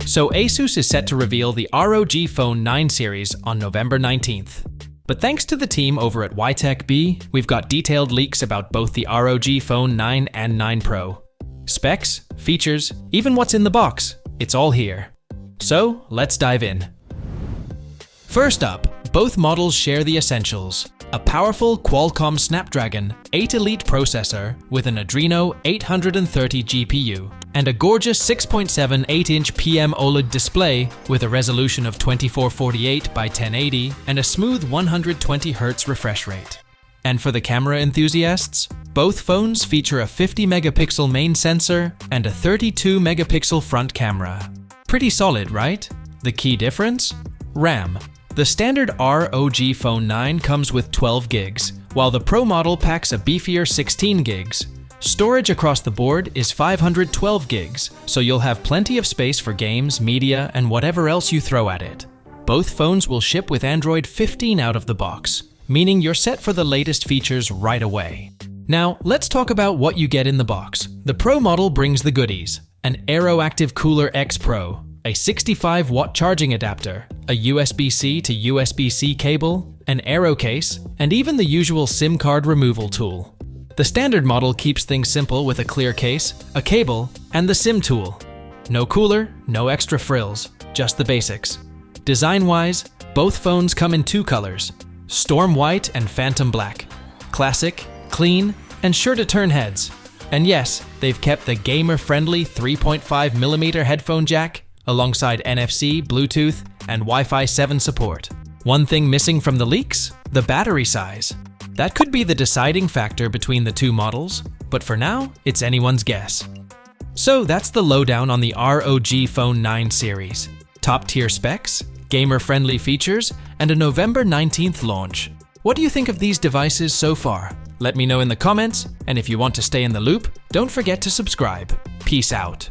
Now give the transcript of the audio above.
So Asus is set to reveal the ROG Phone 9 series on November 19th. But thanks to the team over at YTECHB, we've got detailed leaks about both the ROG Phone 9 and 9 Pro. Specs, features, even what's in the box, it's all here. So let's dive in. First up, both models share the essentials. A powerful Qualcomm Snapdragon 8 Elite processor with an Adreno 830 GPU and a gorgeous 6.7 8-inch PM-OLED display with a resolution of 2448 by 1080 and a smooth 120Hz refresh rate. And for the camera enthusiasts, both phones feature a 50-megapixel main sensor and a 32-megapixel front camera. Pretty solid, right? The key difference? RAM. The standard ROG Phone 9 comes with 12 gigs, while the Pro model packs a beefier 16 gigs. Storage across the board is 512 gigs, so you'll have plenty of space for games, media, and whatever else you throw at it. Both phones will ship with Android 15 out of the box, meaning you're set for the latest features right away. Now, let's talk about what you get in the box. The Pro model brings the goodies: an Aeroactive Cooler X Pro, a 65-watt charging adapter, a USB-C to USB-C cable, an Aero case, and even the usual SIM card removal tool. The standard model keeps things simple with a clear case, a cable, and the SIM tool. No cooler, no extra frills, just the basics. Design-wise, both phones come in two colors: Storm White and Phantom Black. Classic, clean, and sure to turn heads. And yes, they've kept the gamer-friendly 3.5mm headphone jack, alongside NFC, Bluetooth, and Wi-Fi 7 support. One thing missing from the leaks? The battery size. That could be the deciding factor between the two models, but for now, it's anyone's guess. So that's the lowdown on the ROG Phone 9 series. Top-tier specs, gamer-friendly features, and a November 19th launch. What do you think of these devices so far? Let me know in the comments, and if you want to stay in the loop, don't forget to subscribe. Peace out.